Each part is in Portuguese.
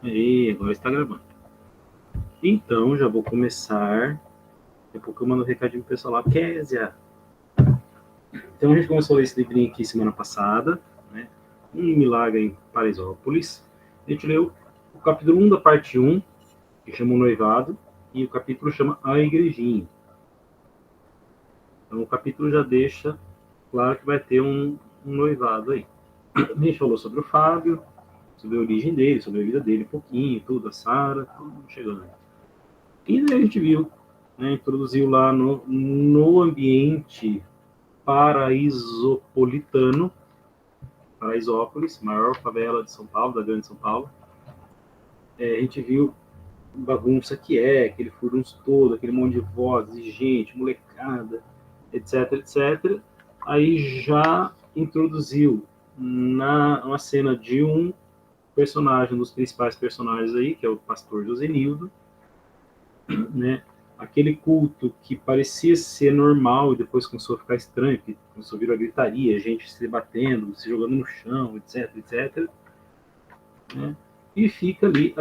Aí, agora está gravando. Então, já vou começar. Daqui a pouco eu mando um recadinho pro pessoal lá. Kézia! Então, a gente começou a ler esse livrinho aqui semana passada, né? Um Milagre em Paraisópolis. A gente leu o capítulo 1 da parte 1, que chama o Noivado, e o capítulo chama A Igrejinha. Então, o capítulo já deixa claro que vai ter um noivado aí. A gente falou sobre o Fábio, sobre a origem dele, sobre a vida dele um pouquinho, tudo, a Sara, tudo chegando. E daí a gente viu, né, introduziu lá no ambiente paraísopolitano, Paraisópolis, maior favela de São Paulo, da grande São Paulo. A gente viu bagunça que é, aquele furdunço todo, aquele monte de vozes, de gente, molecada, etc, etc. Aí já introduziu uma cena de um personagem, um dos principais personagens aí, que é o pastor Josenildo, né? Aquele culto que parecia ser normal e depois começou a ficar estranho, que começou a virar gritaria, gente se debatendo, se jogando no chão, etc, etc. Né? E fica ali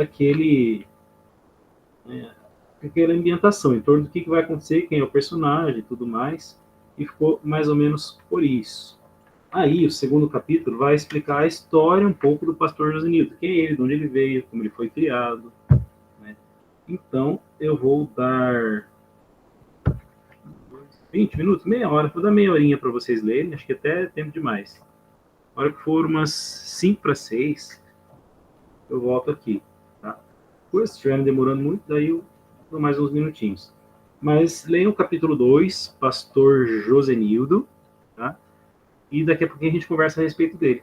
aquela ambientação em torno do que vai acontecer, quem é o personagem e tudo mais, e ficou mais ou menos por isso. Aí, o segundo capítulo vai explicar a história um pouco do pastor Josenildo, quem é ele, de onde ele veio, como ele foi criado. Né? Então, eu vou dar 20 minutos, meia hora, vou dar meia horinha para vocês lerem, acho que até é tempo demais. Na hora que for umas 5 para 6, eu volto aqui. Tá? Se estiverem demorando muito, daí eu dou mais uns minutinhos. Mas leiam o capítulo 2, Pastor Josenildo, tá? E daqui a pouquinho a gente conversa a respeito dele.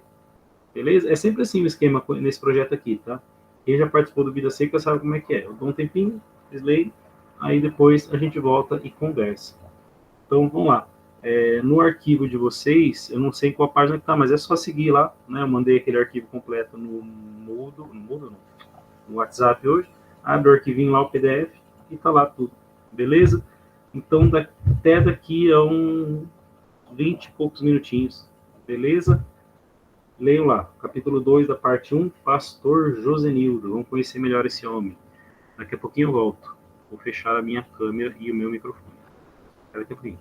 Beleza? É sempre assim o esquema nesse projeto aqui, tá? Quem já participou do Vida Seca sabe como é que é. Eu dou um tempinho, vocês leem, aí depois a gente volta e conversa. Então, vamos lá. No arquivo de vocês, eu não sei em qual página que está, mas é só seguir lá, né? Eu mandei aquele arquivo completo no Moodle não, no WhatsApp hoje. Abre o arquivinho lá, o PDF, e tá lá tudo. Beleza? Então, até daqui a 20 e poucos minutinhos. Beleza? Leiam lá, capítulo 2 da parte 1, Pastor Josenildo. Vamos conhecer melhor esse homem. Daqui a pouquinho eu volto. Vou fechar a minha câmera e o meu microfone. Daqui a pouquinho.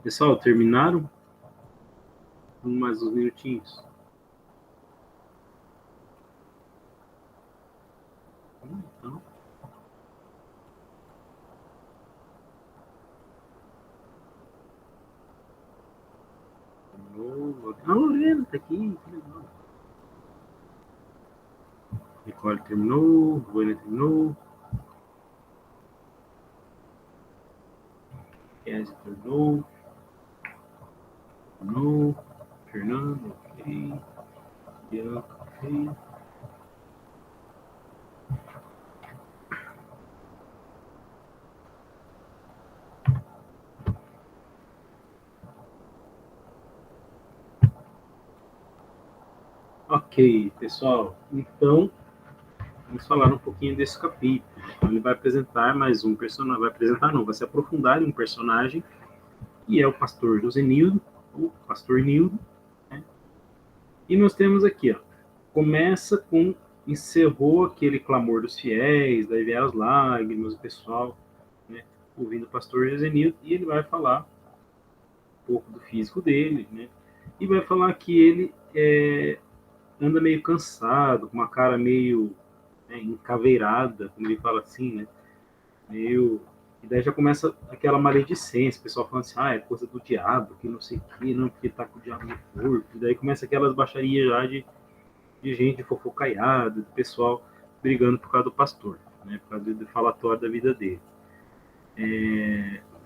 Pessoal, terminaram? Mais uns minutinhos. Então. A Lorena tá aqui, que legal. Nicole terminou, Vânia terminou. Kézia terminou. Terminou. Fernando, ok. Bianca, ok. Ok, pessoal. Então, vamos falar um pouquinho desse capítulo. Então, ele vai apresentar mais um personagem. Vai apresentar, não, vai se aprofundar em um personagem que é o pastor Josenildo, o pastor Nildo. Né? E nós temos aqui, ó, começa com encerrou aquele clamor dos fiéis, daí vieram as lágrimas, o pessoal, né, ouvindo o pastor Josenildo, e ele vai falar um pouco do físico dele, né, e vai falar que ele anda meio cansado, com uma cara meio, né, encaveirada, como ele fala assim, né, meio... E daí já começa aquela maledicência, o pessoal falando assim, é coisa do diabo, que não sei o que, não, porque tá com o diabo no corpo. E daí começa aquelas baixarias já de gente fofocaiada, do pessoal brigando por causa do pastor, né, por causa do falatório da vida dele.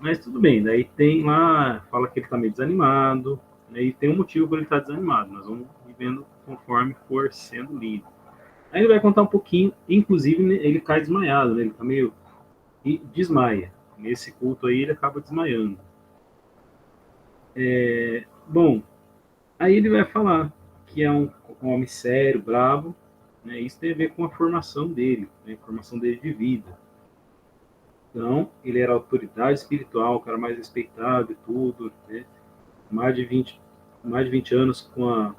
Mas tudo bem, daí tem lá, fala que ele tá meio desanimado, né, e tem um motivo para ele estar desanimado, nós vamos vendo conforme for sendo lido. Aí ele vai contar um pouquinho, inclusive ele cai desmaiado, né, ele tá meio... e desmaia. Nesse culto aí ele acaba desmaiando. Bom, aí ele vai falar que é um homem sério, bravo, né? Isso tem a ver com a formação dele, né? A formação dele de vida. Então, ele era autoridade espiritual, o cara mais respeitado e tudo, né? Mais de 20, mais de 20 anos com a...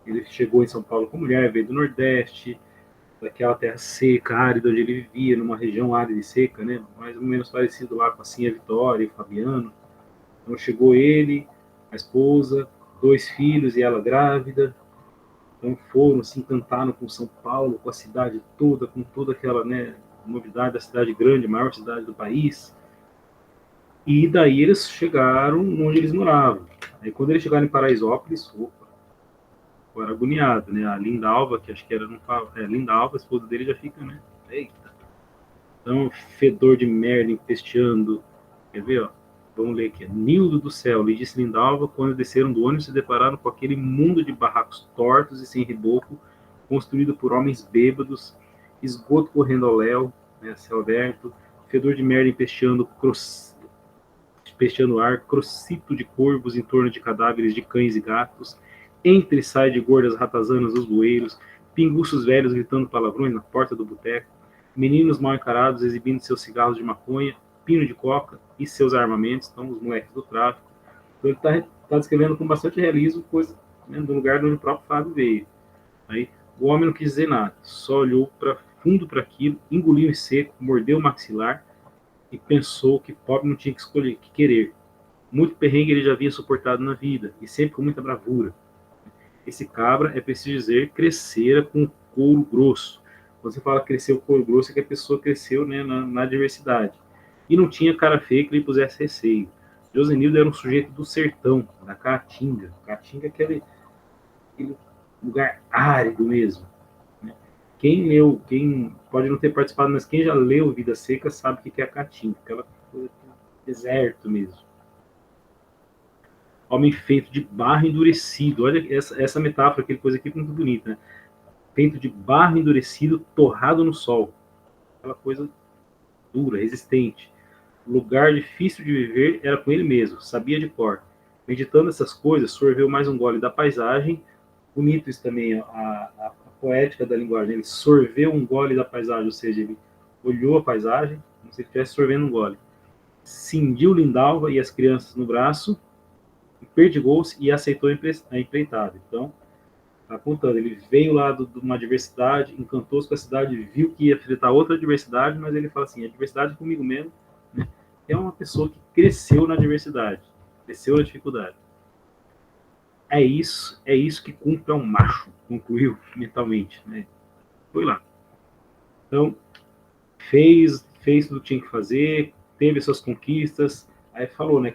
Ele chegou em São Paulo com mulher, veio do Nordeste, daquela terra seca, árida, onde ele vivia, numa região árida e seca, né? Mais ou menos parecido lá com a Cinha Vitória e Fabiano. Então chegou ele, a esposa, 2 filhos e ela grávida. Então foram, se encantaram com São Paulo, com a cidade toda, com toda aquela, né, novidade da cidade grande, a maior cidade do país. E daí eles chegaram onde eles moravam. Aí quando eles chegaram em Paraisópolis, opa, era agoniado, né? A Linda Alva, que acho que era, não fala, Linda Alva, a esposa dele já fica, né? Eita. Então, fedor de merda empesteando. Quer ver, ó? Vamos ler aqui. Nildo do céu, lhe disse Lindalva, quando desceram do ônibus e se depararam com aquele mundo de barracos tortos e sem reboco, construído por homens bêbados, esgoto correndo ao léu, né, céu aberto, fedor de merda empesteando o ar, crocito de corvos em torno de cadáveres de cães e gatos, entre e sai de gordas ratazanas os bueiros, pinguços velhos gritando palavrões na porta do boteco, meninos mal encarados exibindo seus cigarros de maconha, pino de coca e seus armamentos, então os moleques do tráfico. Então ele está descrevendo com bastante realismo coisa, né, do lugar onde o próprio Fábio veio. Aí o homem não quis dizer nada, só olhou para fundo para aquilo, engoliu em seco, mordeu o maxilar e pensou que pobre não tinha que escolher, que querer. Muito perrengue ele já havia suportado na vida, e sempre com muita bravura. Esse cabra, é preciso dizer, crescera com couro grosso. Quando você fala cresceu couro grosso, é que a pessoa cresceu, né, na diversidade. E não tinha cara feia que lhe pusesse receio. Josenildo era um sujeito do sertão, da Caatinga. Caatinga é aquele lugar árido mesmo. Né? Quem leu, quem pode não ter participado, mas quem já leu Vida Seca sabe o que é a Caatinga, aquela coisa deserto mesmo. Homem feito de barro endurecido. Olha essa metáfora que ele pôs aqui, muito bonita, né? Feito de barro endurecido, torrado no sol. Aquela coisa dura, resistente. Lugar difícil de viver era com ele mesmo, sabia de cor. Meditando essas coisas, sorveu mais um gole da paisagem. Bonito isso também, a poética da linguagem. Ele sorveu um gole da paisagem, ou seja, ele olhou a paisagem como se estivesse sorvendo um gole. Cindiu Lindalva e as crianças no braço, perdigou-se e aceitou a empreitada. Então, está contando, ele veio lá de uma diversidade, encantou-se com a cidade, viu que ia enfrentar outra diversidade, mas ele fala assim, a diversidade é comigo mesmo, né? É uma pessoa que cresceu na diversidade. cresceu na dificuldade. É isso que cumpre um macho, concluiu mentalmente, né? Foi lá. Então, fez tudo que tinha que fazer, teve suas conquistas, aí falou, né?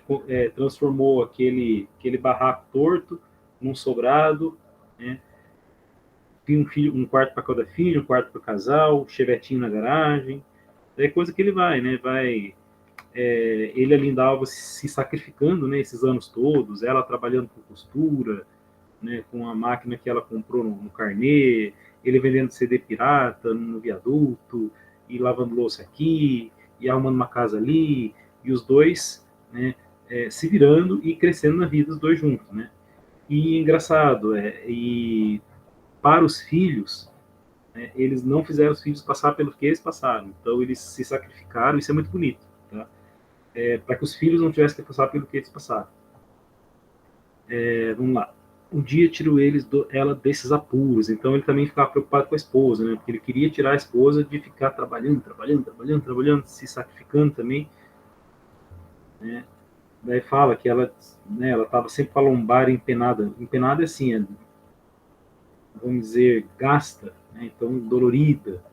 Transformou aquele barraco torto num sobrado, né? Tinha um quarto para cada filho, um quarto para o casal, chevetinho na garagem. É coisa que ele vai, né? Ele ali em Dalva se sacrificando, né? Esses anos todos, ela trabalhando com costura, né, com a máquina que ela comprou no carnê, ele vendendo CD pirata no viaduto, e lavando louça aqui, e arrumando uma casa ali, e os dois, né, se virando e crescendo na vida, os dois juntos, né? E engraçado, e para os filhos, né, eles não fizeram os filhos passar pelo que eles passaram, então eles se sacrificaram, isso é muito bonito, tá? Para que os filhos não tivessem que passar pelo que eles passaram. Vamos lá. Um dia tirou ela desses apuros, então ele também ficava preocupado com a esposa, né? Porque ele queria tirar a esposa de ficar trabalhando, se sacrificando também, né? Daí fala que ela, né, ela estava sempre com a lombar empenada. Empenada é assim, vamos dizer, gasta, né? Então dolorida,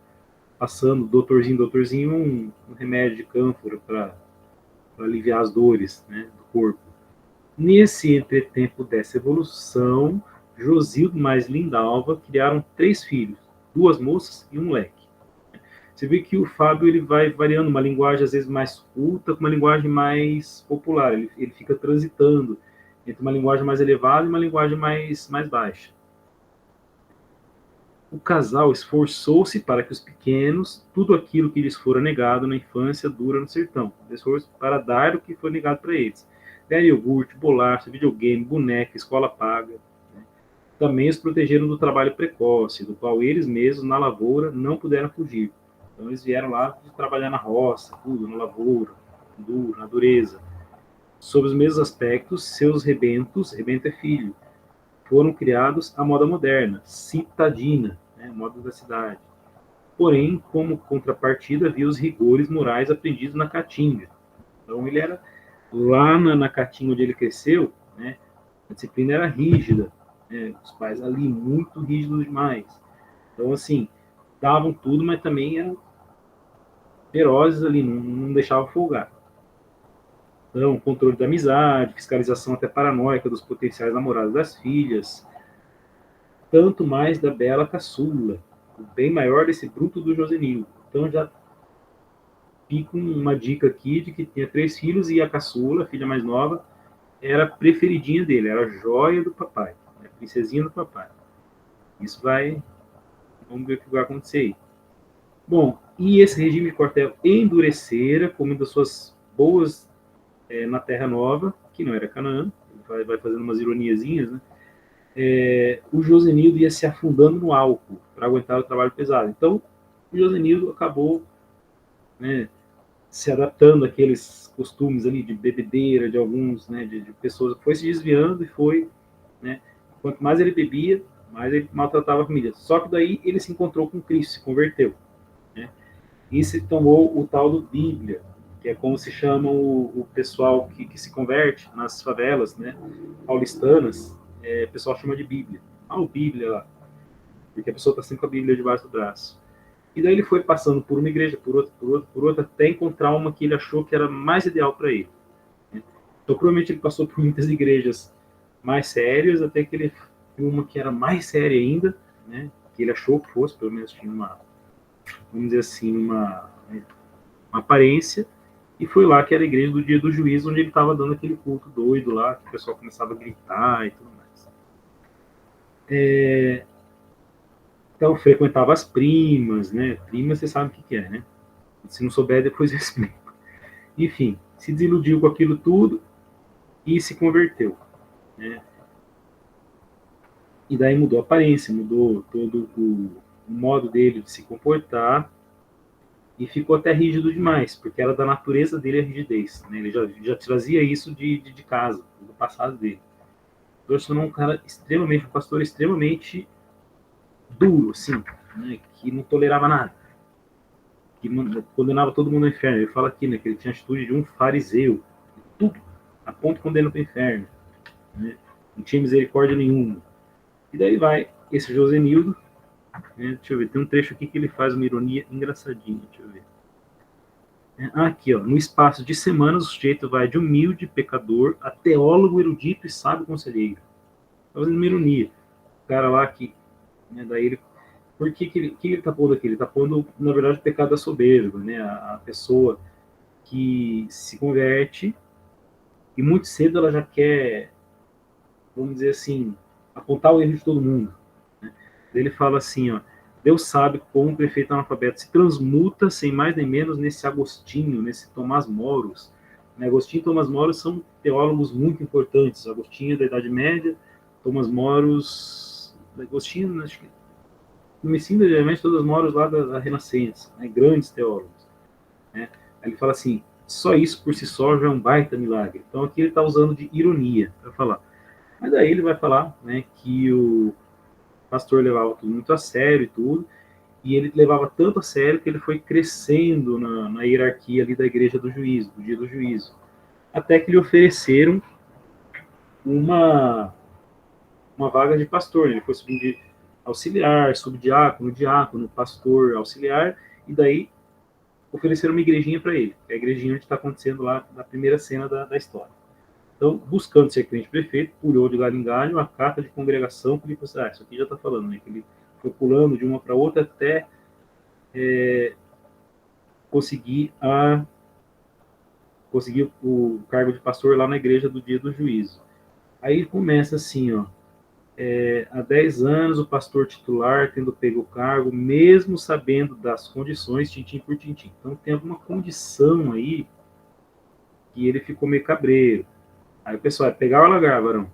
passando doutorzinho, um remédio de cânfora para aliviar as dores, né, do corpo. Nesse entretempo dessa evolução, Josildo mais Lindalva criaram 3 filhos, 2 moças e um moleque. Você vê que o Fábio ele vai variando uma linguagem às vezes mais culta com uma linguagem mais popular. Ele fica transitando entre uma linguagem mais elevada e uma linguagem mais baixa. O casal esforçou-se para que os pequenos, tudo aquilo que lhes fora negado na infância dura no sertão, esforço para dar o que foi negado para eles. Iogurte, bolacha, videogame, boneca, escola paga. Também os protegeram do trabalho precoce, do qual eles mesmos, na lavoura, não puderam fugir. Então eles vieram lá de trabalhar na roça, tudo, na lavoura, duro, na dureza. Sob os mesmos aspectos, seus rebento é filho, foram criados à moda moderna, citadina, né, moda da cidade. Porém, como contrapartida, havia os rigores morais aprendidos na Caatinga. Então ele era lá na Caatinga onde ele cresceu, né, a disciplina era rígida, né, os pais ali muito rígidos demais. Então, assim, davam tudo, mas também eram ferozes ali, não deixavam folgar. Então, controle da amizade, fiscalização até paranoica dos potenciais namorados das filhas, tanto mais da bela caçula, o bem maior desse bruto do Josenildo. Então já fica uma dica aqui de que tinha 3 filhos e a caçula, a filha mais nova, era a preferidinha dele, era a joia do papai, a princesinha do papai. Isso vamos ver o que vai acontecer aí. Bom, e esse regime de quartel endurecera, comendo suas boas na Terra Nova, que não era Canaã, vai fazendo umas ironiazinhas, né? O Josenildo ia se afundando no álcool para aguentar o trabalho pesado. Então, o Josenildo acabou, né, se adaptando àqueles costumes ali de bebedeira, de alguns, né, de pessoas, foi se desviando e foi, né, quanto mais ele bebia, mais ele maltratava a família. Só que daí ele se encontrou com Cristo, se converteu, né, e se tomou o tal do Bíblia, que é como se chama o pessoal que se converte nas favelas, né, paulistanas, o pessoal chama de Bíblia. O Bíblia lá, porque a pessoa está sempre com a Bíblia debaixo do braço. E daí ele foi passando por uma igreja, por outra, até encontrar uma que ele achou que era mais ideal para ele. Né? Então, provavelmente ele passou por muitas igrejas mais sérias, até que ele viu uma que era mais séria ainda, né? Que ele achou que fosse, pelo menos tinha vamos dizer assim, uma aparência, e foi lá que era a igreja do Dia do Juízo, onde ele estava dando aquele culto doido lá, que o pessoal começava a gritar e tudo mais. Então, frequentava as primas, né? Primas, você sabe o que é, né? Se não souber, depois eu explico. Enfim, se desiludiu com aquilo tudo e se converteu, né? E daí mudou a aparência, mudou todo o modo dele de se comportar e ficou até rígido demais, porque era da natureza dele a rigidez, né? Ele já trazia isso de casa, do passado dele. Então, ele se tornou um cara extremamente, um pastor extremamente duro, assim, né? Que não tolerava nada, que condenava todo mundo ao inferno. Ele fala aqui, né, que ele tinha a atitude de um fariseu, tudo aponta e condena para o inferno, né? Não tinha misericórdia nenhuma. E daí vai esse Josenildo, né? Deixa eu ver, tem um trecho aqui que ele faz uma ironia engraçadinha, deixa eu ver. Aqui, ó, no espaço de semanas, o sujeito vai de humilde pecador a teólogo erudito e sábio conselheiro. Tá fazendo uma ironia. O cara lá que, né, daí ele, por que ele tá pondo aqui? Ele tá pondo, na verdade, o pecado da soberba, né? A pessoa que se converte e muito cedo ela já quer, vamos dizer assim, apontar o erro de todo mundo. Né? Ele fala assim, ó, Deus sabe como um prefeito analfabeto se transmuta, sem mais nem menos, nesse Agostinho, nesse Tomás Moros. Né? Agostinho e Tomás Moros são teólogos muito importantes. Agostinho é da Idade Média, Tomás Moros... Agostinho, acho que no ensino da Idade Média, todos os Moros lá da Renascença, né? Grandes teólogos. Né? Aí ele fala assim, só isso por si só já é um baita milagre. Então aqui ele está usando de ironia para falar. Mas aí ele vai falar, né, que o pastor levava tudo muito a sério e tudo, e ele levava tanto a sério que ele foi crescendo na hierarquia ali da igreja do juízo, do dia do juízo. Até que lhe ofereceram uma, uma vaga de pastor. Ele foi subindo de auxiliar, subdiácono, diácono, pastor, auxiliar, e daí ofereceram uma igrejinha para ele. É a igrejinha onde está acontecendo lá na primeira cena da história. Então, buscando ser crente prefeito, pulou de galho em galho a carta de congregação que ele falou assim, isso aqui já está falando, né? Que ele foi pulando de uma para outra até conseguir conseguir o cargo de pastor lá na igreja do dia do juízo. Aí começa assim, ó, há 10 anos o pastor titular tendo pego o cargo, mesmo sabendo das condições, tintim por tintim. Então tem alguma condição aí que ele ficou meio cabreiro. Aí o pessoal, pegar ou largar, varão?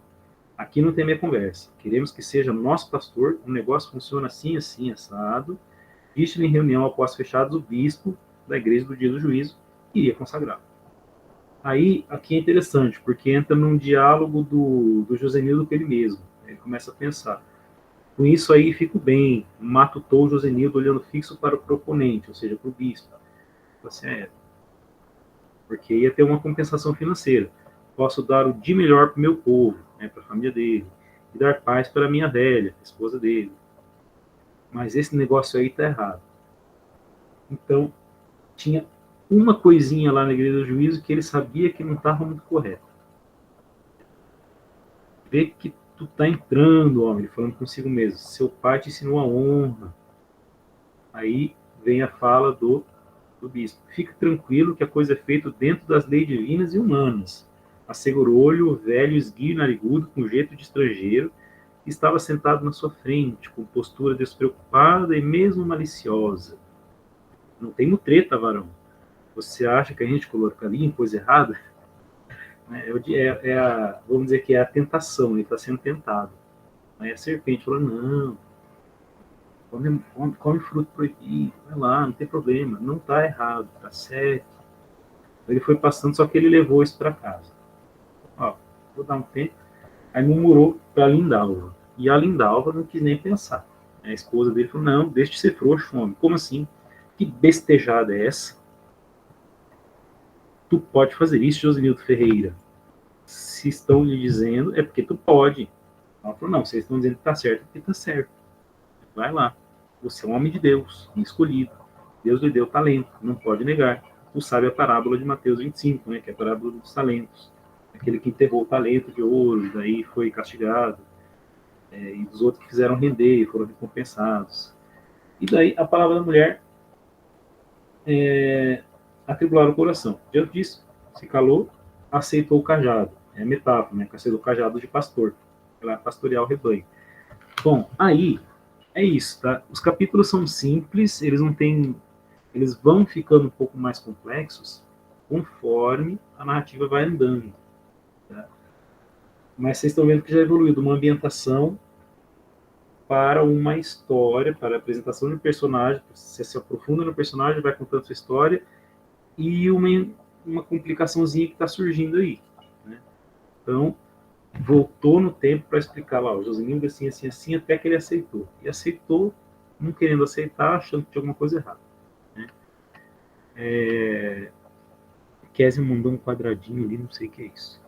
Aqui não tem minha conversa. Queremos que seja nosso pastor, o negócio funciona assim, assim, assado. Visto em reunião após fechados, o bispo da igreja do dia do juízo iria consagrar. Aí, aqui é interessante, porque entra num diálogo do Josenildo com ele mesmo. Ele começa a pensar. Com isso aí, fico bem. Matutou o Josenildo olhando fixo para o proponente, ou seja, para o bispo. Assim, porque ia ter uma compensação financeira. Posso dar o de melhor para o meu povo, né, para a família dele, e dar paz para a minha velha, a esposa dele. Mas esse negócio aí está errado. Então, tinha uma coisinha lá na igreja do juízo que ele sabia que não estava muito correto. Vê que tu tá entrando, homem, falando consigo mesmo. Seu pai te ensinou a honra. Aí vem a fala do bispo. Fique tranquilo que a coisa é feita dentro das leis divinas e humanas. Assegurou-lhe o velho esguio narigudo com jeito de estrangeiro, que estava sentado na sua frente, com postura despreocupada e mesmo maliciosa. Não tem mutreta, varão. Você acha que a gente colocaria em coisa errada? Vamos dizer que é a tentação, ele está sendo tentado. Aí a serpente falou, não, come fruto proibido, vai lá, não tem problema, não está errado, está certo. Ele foi passando, só que ele levou isso para casa. Ó, vou dar um tempo. Aí murmurou para a Lindalva. E a Lindalva não quis nem pensar. A esposa dele falou, não, deixa de ser frouxo, homem. Como assim? Que bestejada é essa? Tu pode fazer isso, Josenildo Ferreira. Se estão lhe dizendo, é porque tu pode. Ela falou, não, vocês estão dizendo que está certo, é porque está certo. Vai lá. Você é um homem de Deus, um escolhido. Deus lhe deu talento, não pode negar. Tu sabe a parábola de Mateus 25, né, que é a parábola dos talentos. Aquele que enterrou o talento de ouro, daí foi castigado. E dos outros que fizeram render e foram recompensados. E daí a palavra da mulher atribular o coração. Diante disso, se calou, aceitou o cajado. É a metáfora, né? Aceitou o cajado de pastor, para pastorear o rebanho. Bom, aí é isso, tá? Os capítulos são simples, eles não têm, eles vão ficando um pouco mais complexos conforme a narrativa vai andando. Tá? Mas vocês estão vendo que já evoluiu de uma ambientação para uma história, para a apresentação de um personagem, você se aprofunda no personagem, vai contando sua história, e uma complicaçãozinha que está surgindo aí. Né? Então, voltou no tempo para explicar lá, o Josenildo assim, assim, assim, até que ele aceitou. E aceitou, não querendo aceitar, achando que tinha alguma coisa errada. Né? Kézia mandou um quadradinho ali, não sei o que é isso.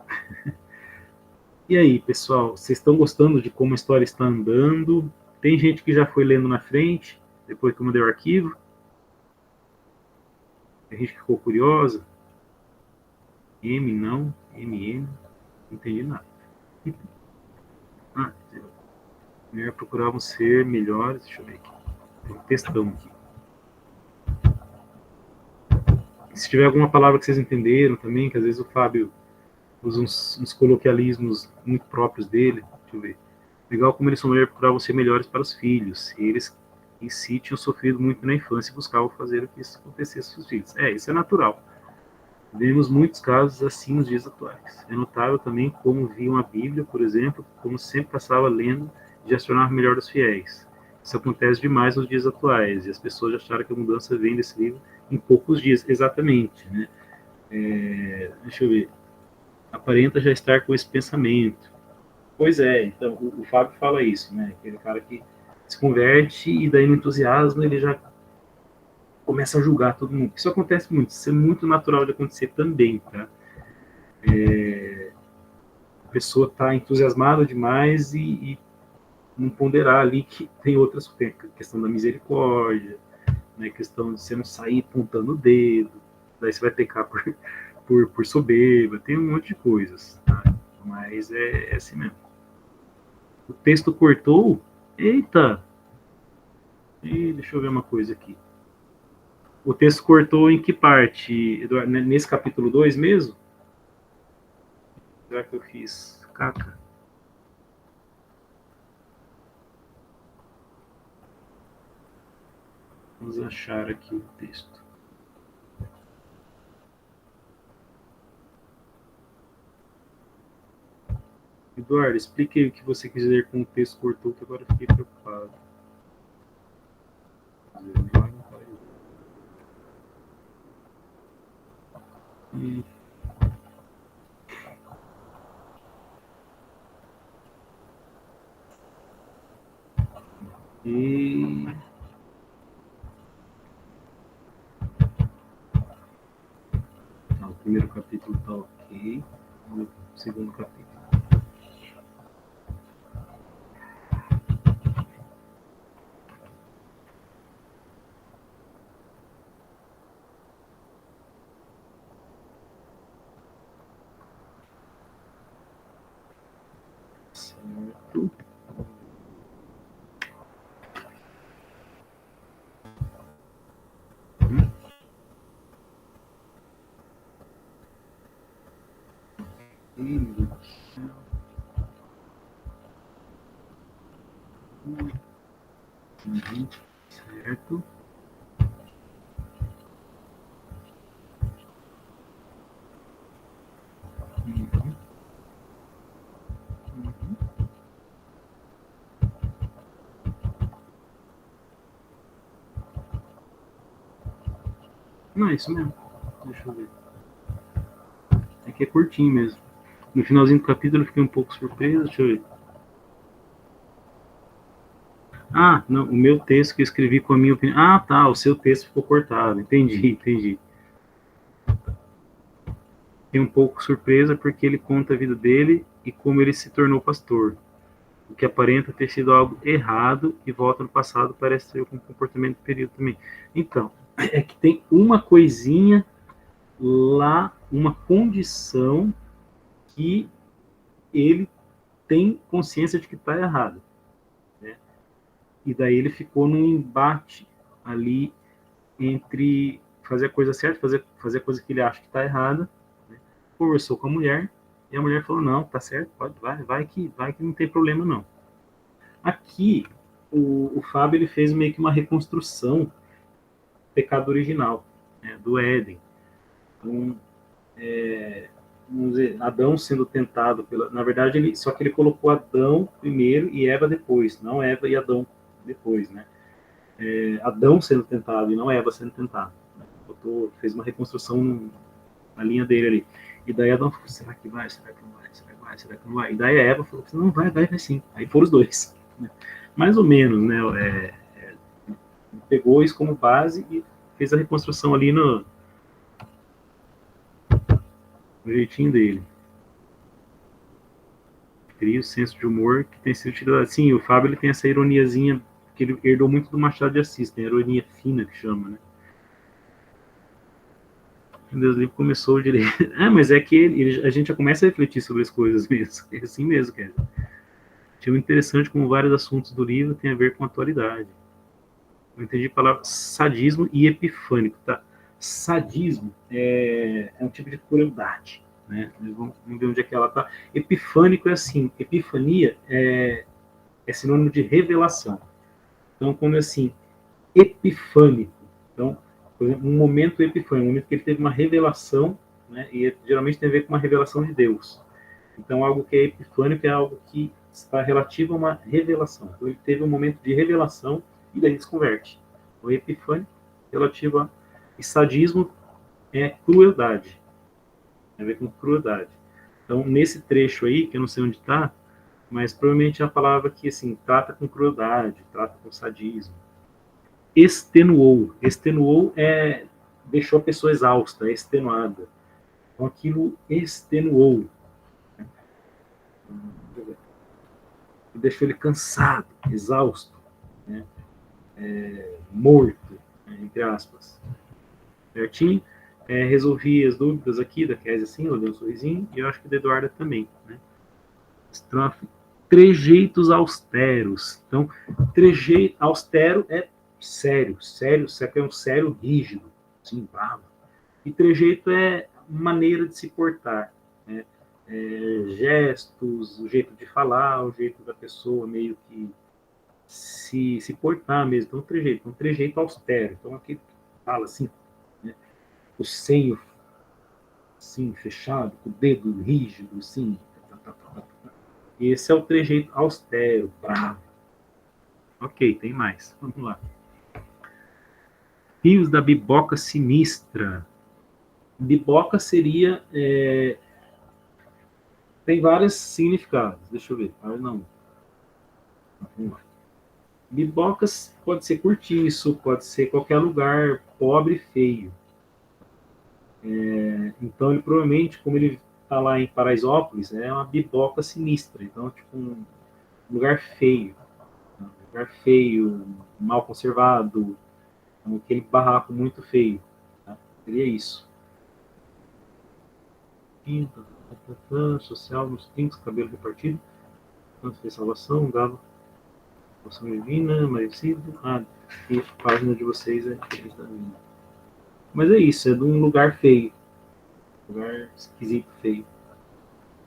E aí, pessoal, vocês estão gostando de como a história está andando? Tem gente que já foi lendo na frente, depois que eu mandei o arquivo? Tem gente que ficou curiosa? M não, MM, não entendi nada. Ah, melhor procuravam ser melhores, deixa eu ver aqui. Tem um textão aqui. Se tiver alguma palavra que vocês entenderam também, que às vezes o Fábio usa uns coloquialismos muito próprios dele, deixa eu ver. Legal como eles são mulheres procuravam ser melhores para os filhos. E eles em si tinham sofrido muito na infância e buscavam fazer o que isso acontecesse com os filhos. Isso é natural. Vemos muitos casos assim nos dias atuais. É notável também como viam a Bíblia, por exemplo, como sempre passava lendo e já se tornava melhor dos fiéis. Isso acontece demais nos dias atuais, e as pessoas já acharam que a mudança vem desse livro em poucos dias. Exatamente, né? Deixa eu ver. Aparenta já estar com esse pensamento. Pois é, então, o Fábio fala isso, né? Aquele cara que se converte e daí no entusiasmo ele já começa a julgar todo mundo. Isso acontece muito, isso é muito natural de acontecer também, tá? A pessoa está entusiasmada demais e não ponderar ali que tem outras coisas, a questão da misericórdia, né? A questão de você não sair apontando o dedo, daí você vai pecar por soberba, tem um monte de coisas, tá? Mas é assim mesmo. O texto cortou, eita, deixa eu ver uma coisa aqui. O texto cortou em que parte, Eduardo? Nesse capítulo 2 mesmo? Será que eu fiz caca? Vamos achar aqui o texto. Eduardo, explique aí o que você quis dizer com o texto cortou, que agora eu fiquei preocupado. E o primeiro capítulo tá ok. O segundo capítulo. Certo. Uhum. Certo. Uhum. Não, é isso mesmo. Deixa eu ver. É que é curtinho mesmo. No finalzinho do capítulo eu fiquei um pouco surpreso. Deixa eu ver. Ah, não, o meu texto que eu escrevi com a minha opinião. Ah, tá, o seu texto ficou cortado. Entendi, entendi. Fiquei um pouco surpresa porque ele conta a vida dele e como ele se tornou pastor. O que aparenta ter sido algo errado e volta no passado parece ser um comportamento do período também. Então, é que tem uma coisinha lá, uma condição que ele tem consciência de que está errado, né? E daí ele ficou num embate ali entre fazer a coisa certa, fazer a coisa que ele acha que está errada, né? Conversou com a mulher e a mulher falou: não, tá certo, pode, vai que não tem problema não. Aqui o Fábio ele fez meio que uma reconstrução do pecado original, né, do Éden. Então, vamos dizer, Adão sendo tentado pela, na verdade só que ele colocou Adão primeiro e Eva depois, não Eva e Adão depois, né? Adão sendo tentado e não Eva sendo tentada. Né? Fez uma reconstrução na linha dele ali. E daí Adão falou: será que vai? Será que não vai? Será que vai? Será que não vai? E daí a Eva falou: não, vai sim. Aí foram os dois. Né? Mais ou menos, né? Pegou isso como base e fez a reconstrução ali no jeitinho dele. cria o senso de humor que tem sido utilizado. Sim, o Fábio ele tem essa ironiazinha que ele herdou muito do Machado de Assis, tem a ironia fina que chama, né? Deus livre começou direito. Mas é que a gente já começa a refletir sobre as coisas mesmo. É assim mesmo, cara. Achei muito interessante como vários assuntos do livro têm a ver com a atualidade. Eu entendi a palavra sadismo e epifânico, tá? Sadismo é um tipo de crueldade, né? Vamos ver onde é que ela tá. Epifânico é assim, epifania é sinônimo de revelação. Então, quando é assim, epifânico, então, por exemplo, um momento epifânico, um momento que ele teve uma revelação, né? E geralmente tem a ver com uma revelação de Deus. Então, algo que é epifânico é algo que está relativo a uma revelação. Então, ele teve um momento de revelação e daí se converte. O epifânico, relativo a... E sadismo é crueldade. Tem a ver com crueldade. Então, nesse trecho aí, que eu não sei onde está, mas provavelmente é a palavra que, assim, trata com crueldade, trata com sadismo. Extenuou. Extenuou deixou a pessoa exausta, extenuada. Então, aquilo extenuou. Deixou ele cansado, exausto, né? Morto, né? Entre aspas. Certinho? Resolvi as dúvidas aqui da Kézia, assim, ela deu um sorrisinho, e eu acho que da Eduarda também, né? Estrofe. Trejeitos austeros. Então, trejeito austero é sério, sério, é um sério rígido, assim, bravo. E trejeito é maneira de se portar, né? Gestos, o jeito de falar, o jeito da pessoa meio que se portar mesmo. Então, um trejeito austero. Então, aqui fala assim, né? O senho assim, fechado, com o dedo rígido, assim. Esse é o trejeito austero, bravo. Ok, tem mais. Vamos lá. Rios da biboca sinistra. Biboca seria... tem vários significados. Deixa eu ver. Não. Vamos lá. Bibocas pode ser cortiço, pode ser qualquer lugar pobre e feio. Então, ele provavelmente, como ele está lá em Paraisópolis, é uma biboca sinistra. Então, tipo, um lugar feio. Um lugar feio, mal conservado, aquele barraco muito feio. Tá? Seria isso. Quinta, social, nos trinques, cabelo repartido. Antes de salvação, dava salvação divina, merecido. E a página de vocês é diferente da minha. Mas é isso, é de um lugar feio. Lugar esquisito, feio.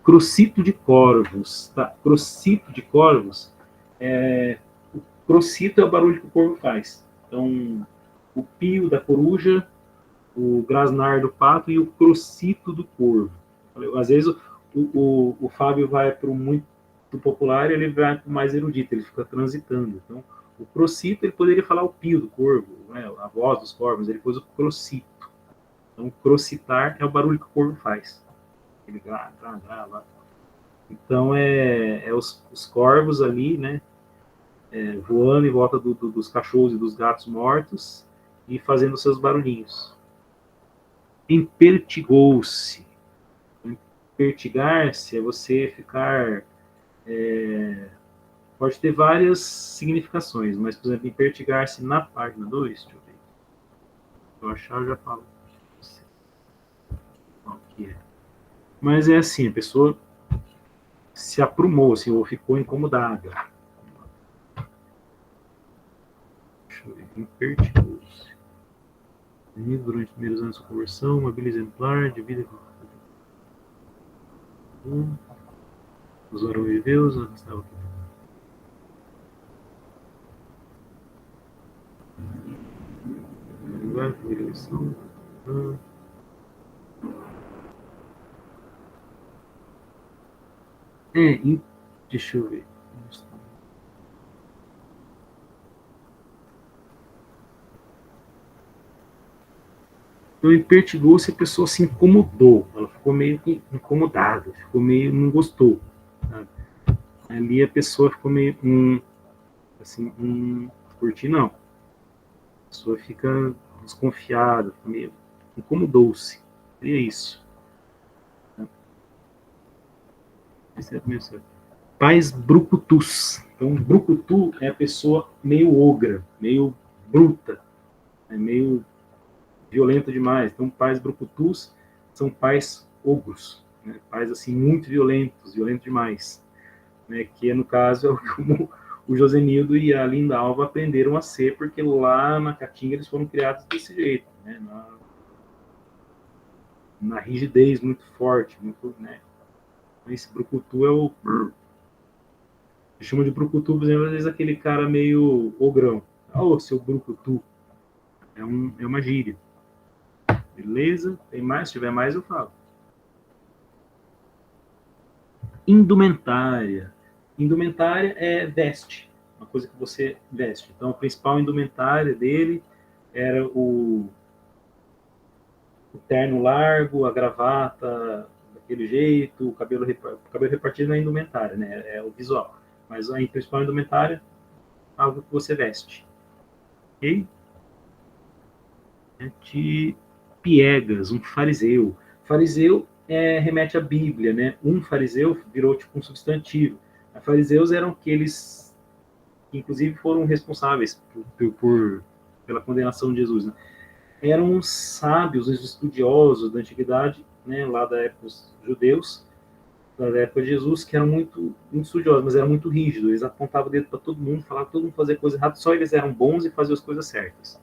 Crocito de corvos. Tá? Crocito de corvos. O crocito é o barulho que o corvo faz. Então, o pio da coruja, o grasnar do pato e o crocito do corvo. Às vezes o Fábio vai para o muito popular e ele vai para o mais erudito, ele fica transitando. Então, o crocito, ele poderia falar o pio do corvo, né? A voz dos corvos, ele pôs o crocito. Então, crocitar é o barulho que o corvo faz. Ele grava. Então, os corvos ali, né? Voando em volta dos cachorros e dos gatos mortos e fazendo seus barulhinhos. Empertigou-se. Empertigar-se é você ficar... pode ter várias significações, mas, por exemplo, empertigar-se na página 2, deixa eu ver. Se eu achar, eu já falo. Qual que é? Mas é assim, a pessoa se aprumou, assim, ou ficou incomodada. Deixa eu ver. Empertigou-se. Durante os primeiros anos de sua conversão, uma vida exemplar de vida... Os oroviveus arrastavam lugar, primeira lição. Deixa eu ver. Então, empertigou-se, a pessoa se incomodou. Ela ficou meio incomodada, ficou meio... não gostou. Sabe? Ali a pessoa ficou meio... assim, curtir não. A pessoa fica desconfiada, fica meio... incomodou-se. Seria isso. Esse é a mensagem. pais brucutus. Então, brucutu é a pessoa meio ogra, meio bruta, meio violenta demais. Então, pais brucutus são pais ogros, né? Pais assim muito violentos, violentos demais, né? Que no caso é como o Josenildo e a Linda Alva aprenderam a ser, porque lá na Caatinga eles foram criados desse jeito, né? Na rigidez muito forte, muito, né? Esse brucutu é o chama de brucutu, por exemplo, às vezes aquele cara meio ogrão. Ô, seu brucutu. É uma gíria. Beleza? Tem mais? Se tiver mais, eu falo. Indumentária. Indumentária é veste. Uma coisa que você veste. Então, a principal indumentária dele era o terno largo, a gravata daquele jeito, o cabelo repartido na indumentária, né? É o visual. Mas a principal indumentária é algo que você veste. Ok? De piegas, um fariseu. Fariseu remete à Bíblia, né? Um fariseu virou tipo um substantivo. Fariseus eram aqueles que, inclusive, foram responsáveis pela condenação de Jesus, né? Eram os sábios, os estudiosos da antiguidade, né? Lá da época dos judeus, da época de Jesus, que eram muito estudiosos, mas eram muito rígidos. Eles apontavam o dedo para todo mundo, falavam que todo mundo fazia coisa errada, só eles eram bons e faziam as coisas certas.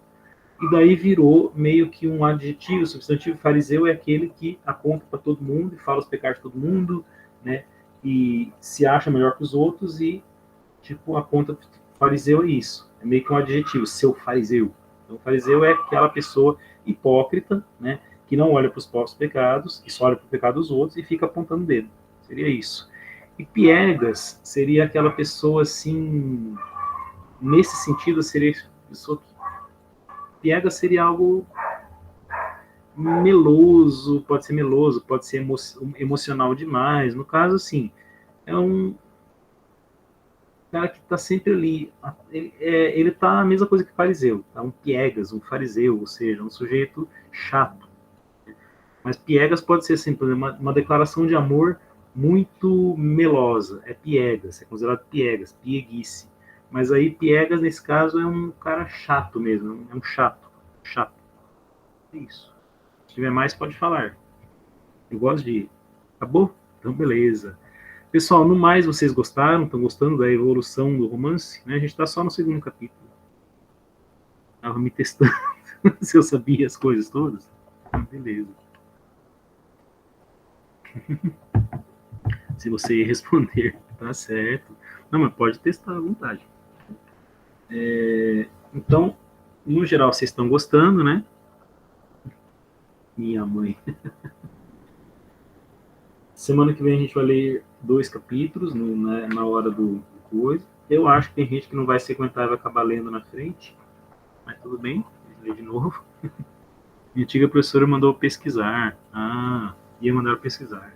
E daí virou meio que um adjetivo, substantivo. Fariseu é aquele que aponta para todo mundo e fala os pecados de todo mundo, né? E se acha melhor que os outros e, tipo, aponta. Fariseu é isso. É meio que um adjetivo, seu fariseu. Então, fariseu é aquela pessoa hipócrita, né? Que não olha para os próprios pecados, que só olha para o pecado dos outros e fica apontando o dedo. Seria isso. E piegas seria aquela pessoa, assim, nesse sentido, seria a pessoa que piega seria algo meloso, pode ser emocional demais. No caso, assim, é um cara que está sempre ali. Ele tá a mesma coisa que fariseu, tá? Um piegas, um fariseu, ou seja, um sujeito chato. Mas piegas pode ser assim, por exemplo, uma declaração de amor muito melosa. É piegas, é considerado piegas, pieguice. Mas aí piegas, nesse caso, é um cara chato mesmo, é um chato. Chato. É isso. Se tiver mais, pode falar. Eu gosto de ir. Acabou? Então, beleza. Pessoal, no mais, vocês gostaram? Estão gostando da evolução do romance? Né? A gente está só no segundo capítulo. Estava me testando se eu sabia as coisas todas. Beleza. Se você responder, tá certo. Não, mas pode testar à vontade. Então, no geral, vocês estão gostando, né? Minha mãe. Semana que vem a gente vai ler 2 capítulos na hora do coisa. Eu acho que tem gente que não vai se aguentar e vai acabar lendo na frente. Mas tudo bem, vou ler de novo. Minha antiga professora mandou pesquisar. Ia mandar pesquisar.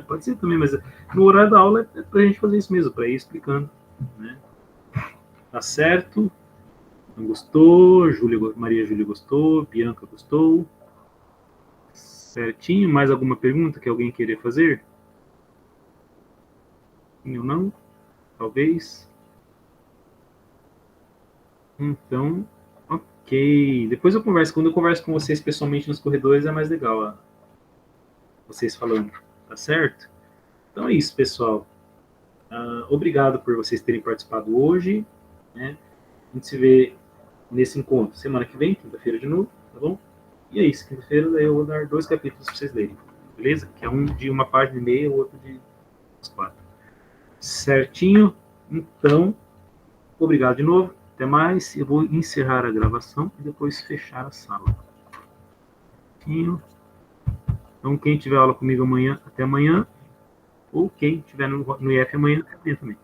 Pode ser também, mas no horário da aula é pra gente fazer isso mesmo, pra ir explicando. Né? Tá certo? Não gostou? Maria Júlia gostou? Bianca gostou? Certinho? Mais alguma pergunta que alguém queria fazer? Sim ou não? Talvez? Então, ok. Depois eu converso. Quando eu converso com vocês pessoalmente nos corredores, é mais legal. Ó, vocês falando. Tá certo? Então é isso, pessoal. Obrigado por vocês terem participado hoje. Né? A gente se vê nesse encontro semana que vem, quinta-feira de novo, tá bom? E é isso. Quinta-feira eu vou dar 2 capítulos para vocês lerem. Beleza? Que é um de 1 página e meia, o outro de 4. Certinho? Então, obrigado de novo. Até mais. Eu vou encerrar a gravação e depois fechar a sala. Então, quem tiver aula comigo amanhã, até amanhã. Ou quem tiver no IF amanhã, até amanhã também.